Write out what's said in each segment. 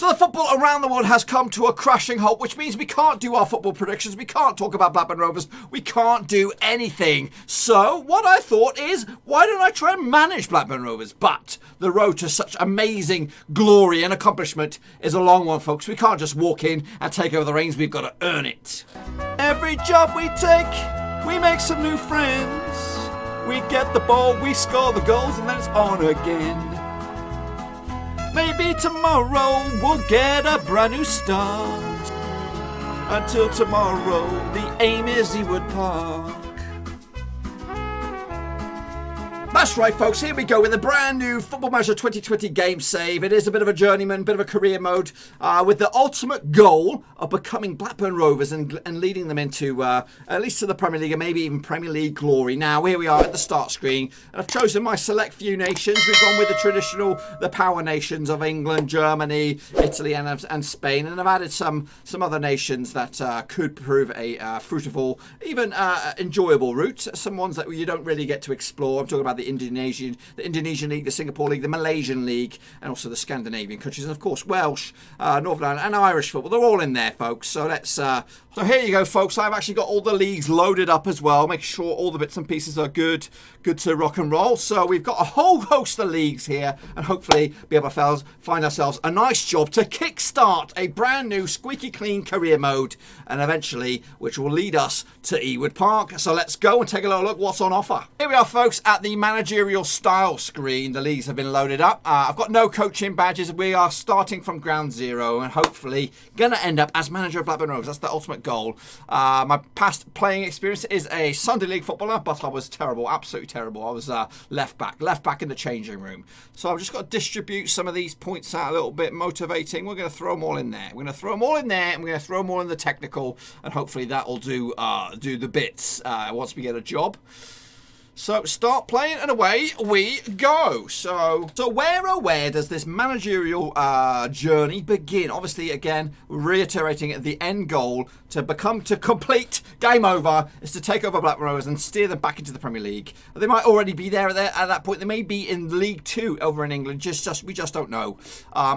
So the football around the world has come to a crashing halt, which means we can't do our football predictions, we can't talk about Blackburn Rovers, we can't do anything. So what I thought is, why don't I try and manage Blackburn Rovers? But the road to such amazing glory and accomplishment is a long one, folks. We can't just walk in and take over the reins, we've got to earn it. Every job we take, we make some new friends. We get the ball, we score the goals, and then it's on again. Maybe tomorrow we'll get a brand new start. Until tomorrow, the aim is Ewood Park. That's right, folks, here we go with a brand new Football Manager 2020 game save. It is a bit of a journeyman, bit of a career mode, with the ultimate goal of becoming Blackburn Rovers and leading them into at least to the Premier League and maybe even Premier League glory. Now, here we are at the start screen, and I've chosen my select few nations. We've gone with the traditional, the power nations of England, Germany, Italy, and Spain, and I've added some other nations that could prove a fruitful, even enjoyable route. Some ones that you don't really get to explore. I'm talking about the Indonesian League, the Singapore League, the Malaysian League, and also the Scandinavian countries, and of course Welsh, Northern Ireland, and Irish football. They're all in there, folks. So let's. So here you go, folks. I've actually got all the leagues loaded up as well. Make sure all the bits and pieces are good to rock and roll. So we've got a whole host of leagues here, and hopefully be able to find ourselves a nice job to kickstart a brand new squeaky clean career mode, and eventually, which will lead us to Ewood Park. So let's go and take a little look what's on offer. Here we are, folks, at the managerial style screen. The leagues have been loaded up. I've got no coaching badges. We are starting from ground zero and hopefully going to end up as manager of Blackburn Rovers. That's the ultimate goal. My past playing experience is a Sunday League footballer, but I was terrible, absolutely terrible. I was left back in the changing room. So I've just got to distribute some of these points out a little bit, motivating. We're going to throw them all in there. We're going to throw them all in there, and we're going to throw them all in the technical, and hopefully that will do the bits once we get a job. So start playing and away we go. So where does this managerial journey begin? Obviously, again, reiterating the end goal to complete game over is to take over Blackburn Rovers and steer them back into the Premier League. They might already be there at that point. They may be in League 2 over in England. We just don't know.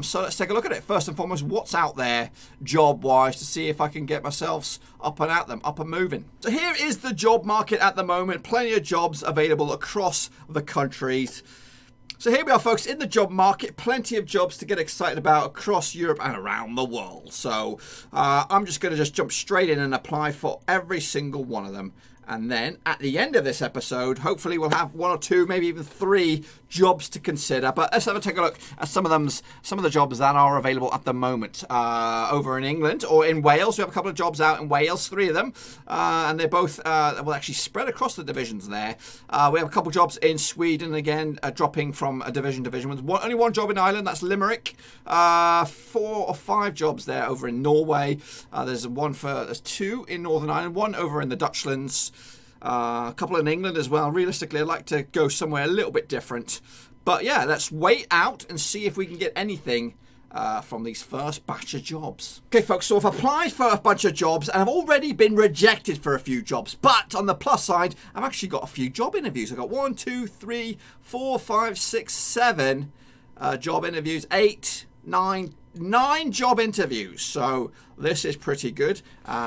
So let's take a look at it. First and foremost, what's out there job-wise to see if I can get myself up and at them, up and moving. So here is the job market at the moment. Plenty of jobs available across the countries. So here we are, folks, in the job market. Plenty of jobs to get excited about across Europe and around the world. So I'm just going to jump straight in and apply for every single one of them. And then at the end of this episode, hopefully we'll have 1 or 2, maybe even 3 jobs to consider. But let's have a take a look at some of the jobs that are available at the moment over in England or in Wales. We have a couple of jobs out in Wales, 3 of them, and they're both well, actually spread across the divisions there. We have a couple of jobs in Sweden, again dropping from a division. Only one job in Ireland, that's Limerick. 4 or 5 jobs there over in Norway. There's 2 in Northern Ireland, 1 over in the Dutchlands. A couple in England as well. Realistically, I'd like to go somewhere a little bit different. But yeah, let's wait out and see if we can get anything from these first batch of jobs. Okay, folks, so I've applied for a bunch of jobs and I've already been rejected for a few jobs. But on the plus side, I've actually got a few job interviews. I've got 1, 2, 3, 4, 5, 6, 7 job interviews, 8, 9 job interviews. So this is pretty good.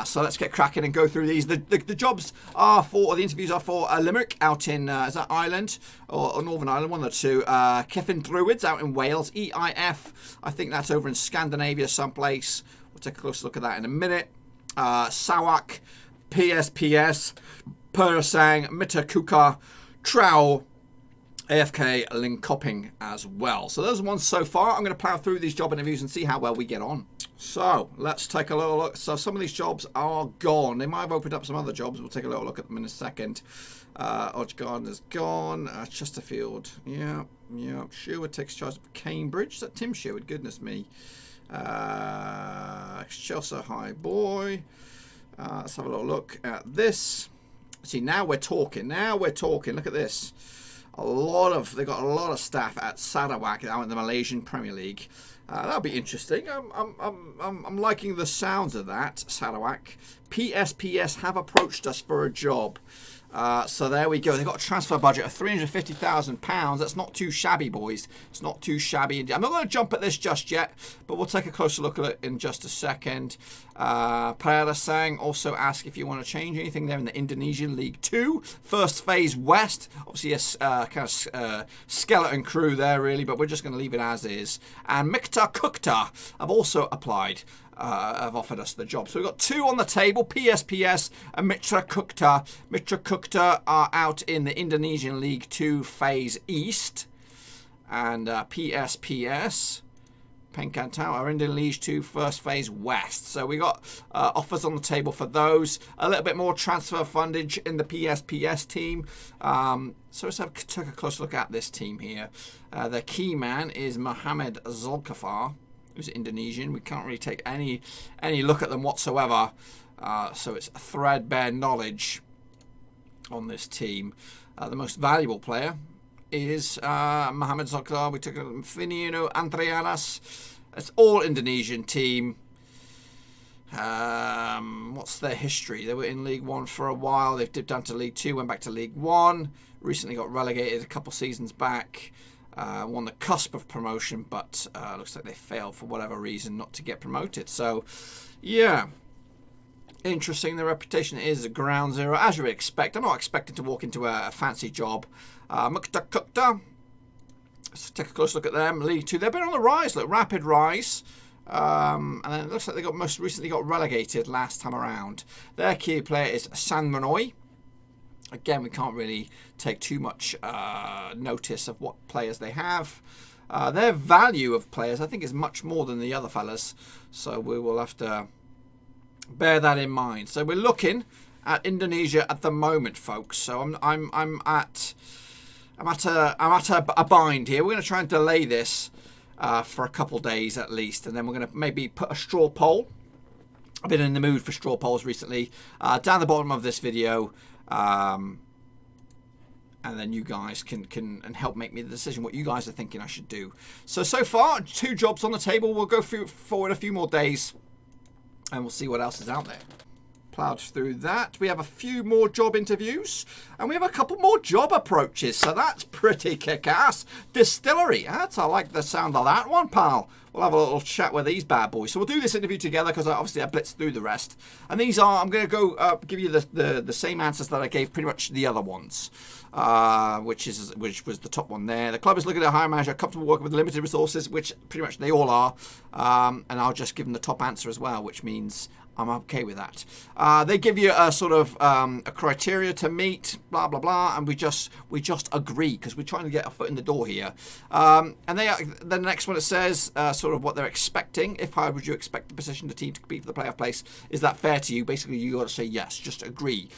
So let's get cracking and go through these. The jobs are for, or the interviews are for Limerick out in, is that Ireland or Northern Ireland? 1 or 2. Cefn Druids out in Wales. EIF, I think that's over in Scandinavia someplace. We'll take a closer look at that in a minute. Sawak, PSPS, Persang, Mitakuka, Trow, AFK Linköping as well. So those are ones so far. I'm going to plow through these job interviews and see how well we get on. So let's take a little look. So some of these jobs are gone. They might have opened up some other jobs. We'll take a little look at them in a second. Odgard is gone. Chesterfield. Yeah. Sherwood takes charge of Cambridge. Is that Tim Sherwood? Goodness me. Chelsea High Boy. Let's have a little look at this. See, now we're talking. Look at this. They've got a lot of staff at Sarawak out in the Malaysian Premier League. That'll be interesting. I'm liking the sounds of that. Sarawak. PSPS have approached us for a job. So there we go. They've got a transfer budget of £350,000. That's not too shabby, boys. It's not too shabby. I'm not going to jump at this just yet, but we'll take a closer look at it in just a second. Pereira Sang also asked if you want to change anything there in the Indonesian League 2. First phase West. Obviously a kind of skeleton crew there, really, but we're just going to leave it as is. And Mikta Kukta have also applied. Have offered us the job. So we've got 2 on the table, PSPS and Mitra Kukta. Mitra Kukta are out in the Indonesian League 2 Phase East. And PSPS, Penkantau, are in the League 2 First Phase West. So we got offers on the table for those. A little bit more transfer fundage in the PSPS team. So let's take a closer look at this team here. The key man is Mohamed Zulkifar, who's Indonesian. We can't really take any look at them whatsoever. So it's threadbare knowledge on this team. The most valuable player is Mohamed Zulkifar. We took Finino Andrianas. It's all Indonesian team. What's their history? They were in League 1 for a while. They've dipped down to League 2, went back to League 1. Recently got relegated a couple seasons back. On the cusp of promotion, but looks like they failed for whatever reason not to get promoted. So, yeah, interesting. The reputation is ground zero, as you would expect. I'm not expecting to walk into a fancy job. Mukta Kukta, let's take a close look at them. League 2, they've been on the rise, look, rapid rise. And then it looks like they got most recently got relegated last time around. Their key player is San Manoy. Again, we can't really take too much notice of what players they have. Their value of players, I think, is much more than the other fellas. So we will have to bear that in mind. So we're looking at Indonesia at the moment, folks. So I'm at a bind here. We're going to try and delay this for a couple days at least, and then we're going to maybe put a straw poll. I've been in the mood for straw polls recently. Down the bottom of this video. And then you guys can help make me the decision what you guys are thinking I should do. So far 2 jobs on the table. We'll go forward a few more days and we'll see what else is out there. Plowed through that. We have a few more job interviews and we have a couple more job approaches, so that's pretty kick-ass. Distillery, I like the sound of that one, pal. We'll have a little chat with these bad boys. So we'll do this interview together because obviously I blitzed through the rest. And these are, I'm going to go give you the same answers that I gave pretty much the other ones, which was the top one there. The club is looking at a hire manager comfortable working with limited resources, which pretty much they all are. And I'll just give them the top answer as well, which means I'm okay with that. They give you a sort of a criteria to meet, blah blah blah, and we just agree because we're trying to get a foot in the door here. And the next one it says sort of what they're expecting. If how would you expect the position the team to compete for the playoff place? Is that fair to you? Basically, you got to say yes, just agree.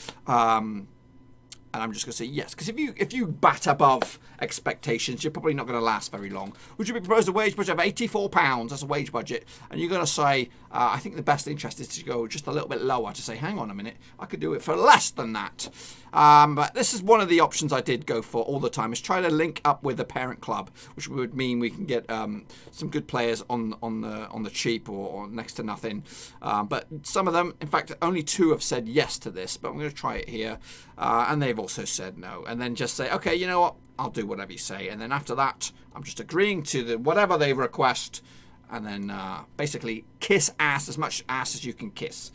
And I'm just going to say yes, because if you bat above expectations, you're probably not going to last very long. Would you be proposed a wage budget of £84 as a wage budget? And you're going to say, I think the best interest is to go just a little bit lower, to say, hang on a minute, I could do it for less than that. But this is one of the options I did go for all the time, is try to link up with the parent club, which would mean we can get some good players on the cheap or next to nothing. But some of them, in fact, only 2 have said yes to this, but I'm going to try it here. And they've also said no. And then just say, okay, you know what? I'll do whatever you say. And then after that, I'm just agreeing to whatever they request. And then basically kiss ass, as much ass as you can kiss.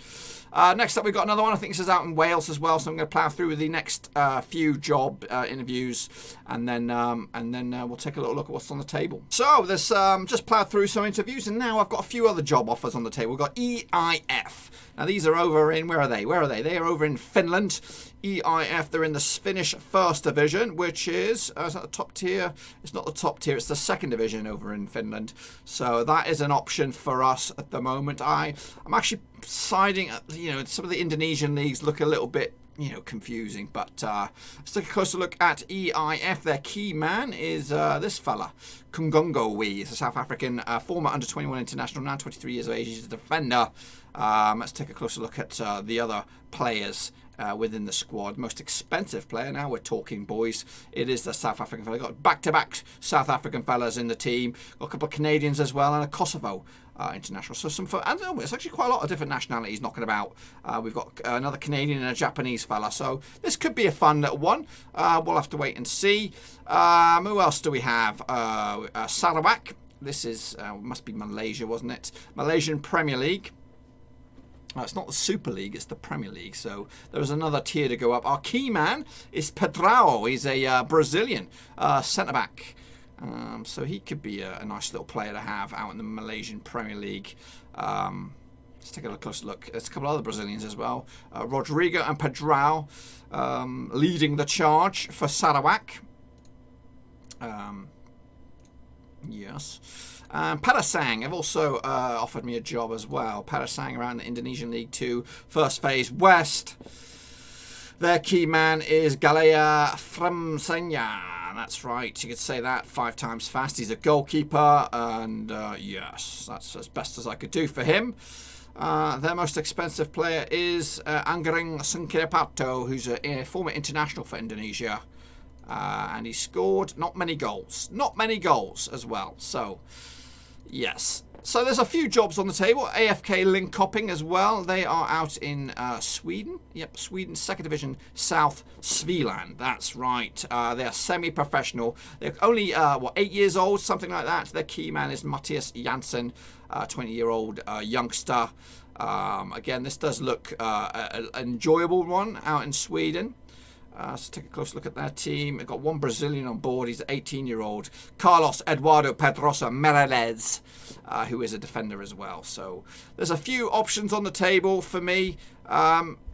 Next up, we've got another one. I think this is out in Wales as well. So I'm going to plough through with the next few job interviews. And then we'll take a little look at what's on the table. So there's just ploughed through some interviews. And now I've got a few other job offers on the table. We've got EIF. Now these are over in, where are they? They are over in Finland. EIF, they're in the Finnish First Division, which is that the top tier? It's not the top tier, it's the second division over in Finland. So that is an option for us at the moment. I'm actually siding, some of the Indonesian leagues look a little bit, confusing. But let's take a closer look at EIF. Their key man is this fella, Kungongo Wee. He's a South African former under-21 international, now 23 years of age. He's a defender. Let's take a closer look at the other players within the squad. Most expensive player, now we're talking, boys. It is the South African fella. Got back-to-back South African fellas in the team. Got a couple of Canadians as well, and a Kosovo international. So and it's actually quite a lot of different nationalities knocking about. We've got another Canadian and a Japanese fella. So this could be a fun little one. We'll have to wait and see. Who else do we have? Sarawak. This is must be Malaysia, wasn't it? Malaysian Premier League. It's not the Super League, it's the Premier League. So there's another tier to go up. Our key man is Pedrao. He's a Brazilian centre-back. So he could be a nice little player to have out in the Malaysian Premier League. Let's take a closer look. There's a couple of other Brazilians as well. Rodrigo and Pedrao leading the charge for Sarawak. Yes. Parasang have also offered me a job as well. Parasang around the Indonesian League 2, First Phase West. Their key man is Galea Framsanya. That's right, you could say that 5 times fast. He's a goalkeeper, and yes, that's as best as I could do for him. Their most expensive player is Angering Sungkirpato, who's a former international for Indonesia. And he scored not many goals as well. So, yes. So there's a few jobs on the table. AFK Linköping as well. They are out in Sweden. Yep, Sweden, 2nd Division South Svealand. That's right. They are semi-professional. They're only, 8 years old, something like that. Their key man is Matthias Janssen, 20-year-old youngster. Again, this does look an enjoyable one out in Sweden. Let's take a close look at their team. They've got one Brazilian on board. He's an 18-year-old. Carlos Eduardo Pedrosa Meirelles, who is a defender as well. So there's a few options on the table for me.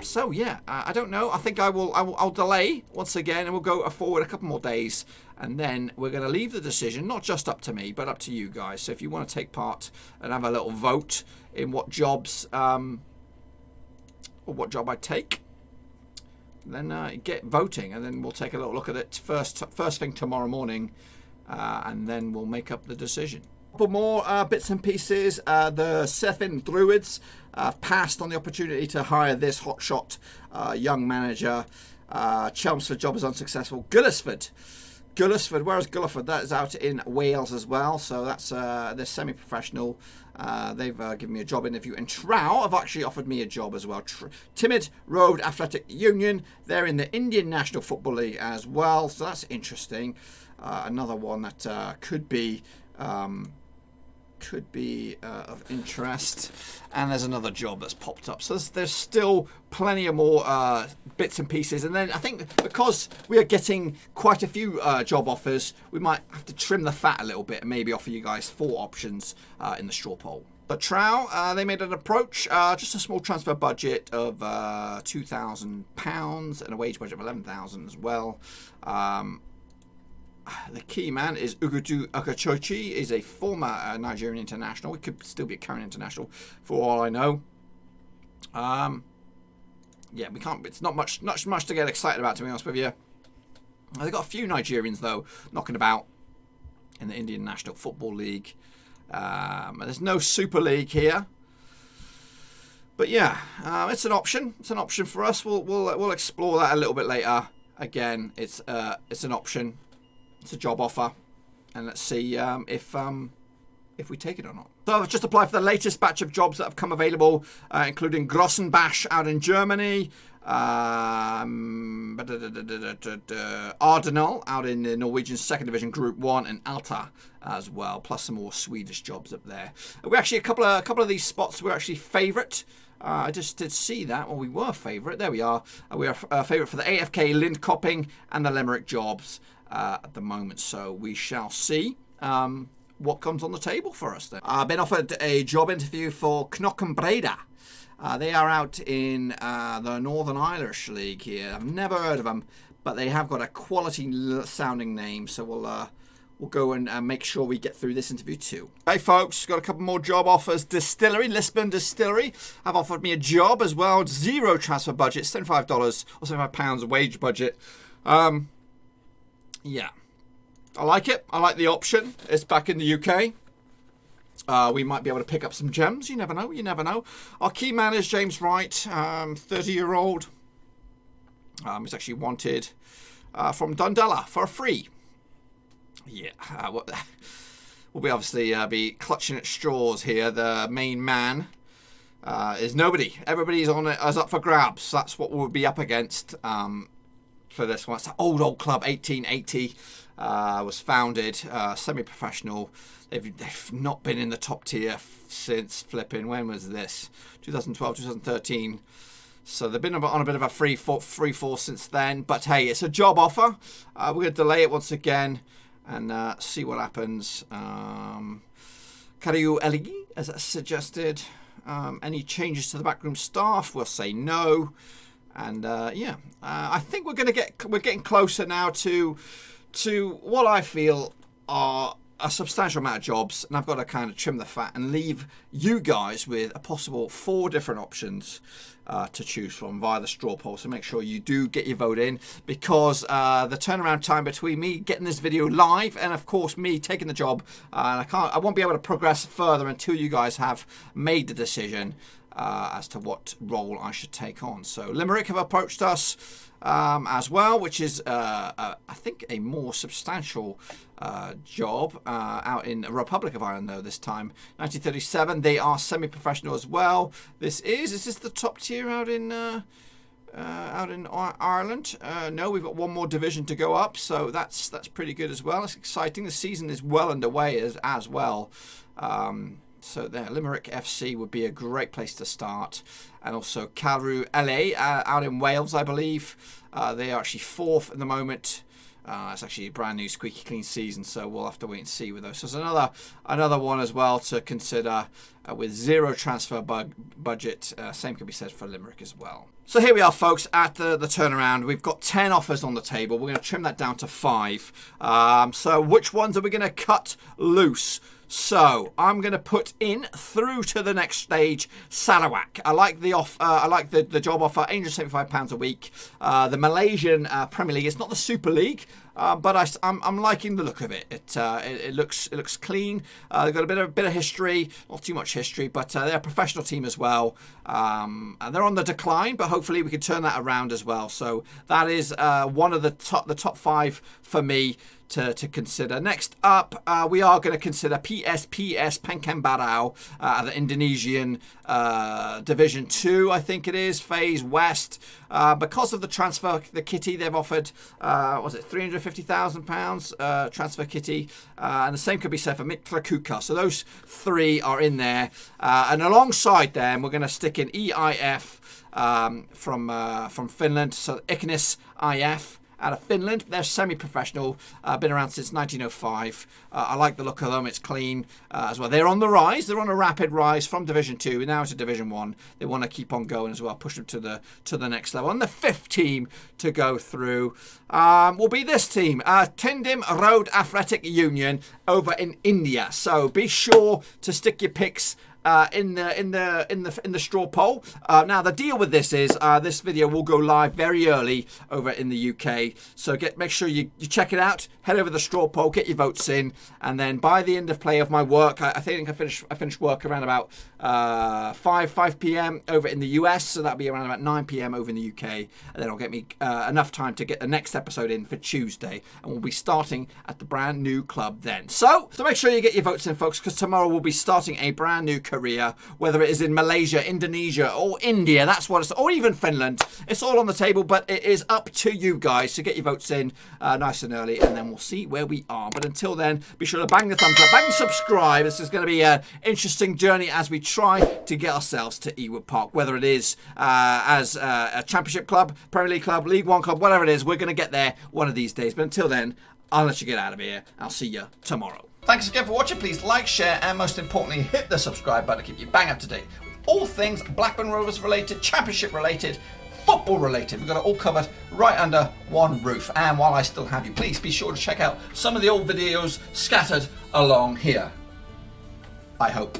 So yeah, I don't know. I think I'll delay once again, and we'll go forward a couple more days, and then we're going to leave the decision not just up to me, but up to you guys. So if you want to take part and have a little vote in what jobs or what job I take, then get voting, and then we'll take a little look at it first thing tomorrow morning, and then we'll make up the decision. A couple more bits and pieces. The Sefin Druids passed on the opportunity to hire this hotshot young manager. Chelmsford job is unsuccessful. Gullisford, where is Gullisford? That is out in Wales as well, so that's they're semi-professional. They've given me a job interview. And Trow have actually offered me a job as well. Timid Road Athletic Union, they're in the Indian National Football League as well, so that's interesting. Another one that could be of interest. And there's another job that's popped up. So there's still plenty of more bits and pieces. And then I think because we are getting quite a few job offers, we might have to trim the fat a little bit and maybe offer you guys 4 options in the straw poll. But Trow, they made an approach, just a small transfer budget of £2,000 and a wage budget of £11,000 as well. The key man is Ugudu Akachochi. He's a former Nigerian international. He could still be a current international for all I know. Yeah, we can't. It's not much to get excited about, to be honest with you. They've got a few Nigerians though knocking about in the Indian National Football League. There's no Super League here, but yeah, it's an option. It's an option for us. We'll explore that a little bit later. Again, it's an option. It's a job offer, and let's see if we take it or not. So I've just applied for the latest batch of jobs that have come available, including Grossenbach out in Germany, Ardenal out in the Norwegian 2nd Division Group 1, and Alta as well, plus some more Swedish jobs up there. We actually a couple of these spots were actually favourite. I just did see that. Well, we were favourite. There we are. We are favourite for the AFK Linköping and the Limerick jobs at the moment. So we shall see what comes on the table for us then. I've been offered a job interview for Knockenbreda. They are out in the Northern Irish League here. I've never heard of them, but they have got a quality sounding name. So we'll go and make sure we get through this interview too. Hey folks, got a couple more job offers. Lisbon Distillery have offered me a job as well. 0 transfer budget, $75 or £75 wage budget. Yeah, I like it. I like the option. It's back in the UK. We might be able to pick up some gems. You never know. You never know. Our key man is James Wright, 30-year-old. He's actually wanted from Dundela for a free. Yeah. What will be obviously be clutching at straws here. The main man is nobody. Everybody's on it, is up for grabs. That's what we'll be up against for this one. It's an old club, 1880. Was founded, semi-professional. They've not been in the top tier since flipping. When was this? 2012, 2013. So they've been on a bit of a free fall since then. But hey, it's a job offer. We're going to delay it once again and see what happens. Kariu Eligi, as suggested. Any changes to the backroom staff? We'll say no. And yeah, I think we're getting closer now to what I feel are a substantial amount of jobs, and I've got to kind of trim the fat and leave you guys with a possible 4 different options to choose from via the straw poll. So make sure you do get your vote in, because the turnaround time between me getting this video live and of course me taking the job, and I won't be able to progress further until you guys have made the decision as to what role I should take on. So Limerick have approached us as well, which is I think a more substantial job out in Republic of Ireland, though this time 1937. They are semi-professional as well. Is this the top tier out in Ireland? No, we've got one more division to go up, so that's pretty good as well. It's exciting. The season is well underway as well. So there, Limerick FC would be a great place to start. And also Carew LA out in Wales, I believe. They are actually 4th at the moment. It's actually a brand new squeaky clean season, so we'll have to wait and see with those. So there's another one as well to consider with 0 transfer budget. Same can be said for Limerick as well. So here we are, folks, at the turnaround. We've got 10 offers on the table. We're going to trim that down to 5. So which ones are we going to cut loose? So I'm going to put in through to the next stage Sarawak. I like the the job offer, £875 a week. The Malaysian Premier League. It's not the Super League, but I'm liking the look of it. It looks clean. They've got a bit of history, not too much history, but they're a professional team as well. And they're on the decline, but hopefully we can turn that around as well. So that is one of the top 5 for me to consider. Next up, we are going to consider PEEPS Pekanbaru, the Indonesian Division 2, I think it is, Phase West. Because of the transfer, the kitty they've offered, was it £350,000 transfer kitty, and the same could be said for Mitra Kuka. So those 3 are in there, and alongside them, we're going to stick in EIF from Finland. So Iknis IF. Out of Finland. They're semi-professional, been around since 1905. I like the look of them. It's clean as well. They're on the rise. They're on a rapid rise from Division 2 now to Division 1. They want to keep on going as well, push them to the next level. And the 5th team to go through will be this team, Tindim Road Athletic Union over in India. So be sure to stick your picks in the straw poll. Now the deal with this is this video will go live very early over in the UK, so make sure you check it out, head over the straw poll, get your votes in, and then by the end of play of my work, I think I finished work around about 5 p.m. over in the US, so that'll be around about 9 p.m. over in the UK, and then it'll get me enough time to get the next episode in for Tuesday, and we'll be starting at the brand new club then. So make sure you get your votes in, folks, because tomorrow we'll be starting a brand new career, whether it is in Malaysia, Indonesia, or India. That's what it's, or even Finland. It's all on the table, but it is up to you guys to get your votes in nice and early, and then we'll see where we are. But until then, be sure to bang the thumbs up, bang the subscribe. This is going to be an interesting journey as we try to get ourselves to Ewood Park, whether it is as a Championship club, Premier League club, League One club, whatever it is. We're going to get there one of these days. But until then, I'll let you get out of here. I'll see you tomorrow. Thanks again for watching. Please like, share, and most importantly, hit the subscribe button to keep you bang up to date with all things Blackburn Rovers related, Championship related, football related. We've got it all covered right under one roof. And while I still have you, please be sure to check out some of the old videos scattered along here. I hope.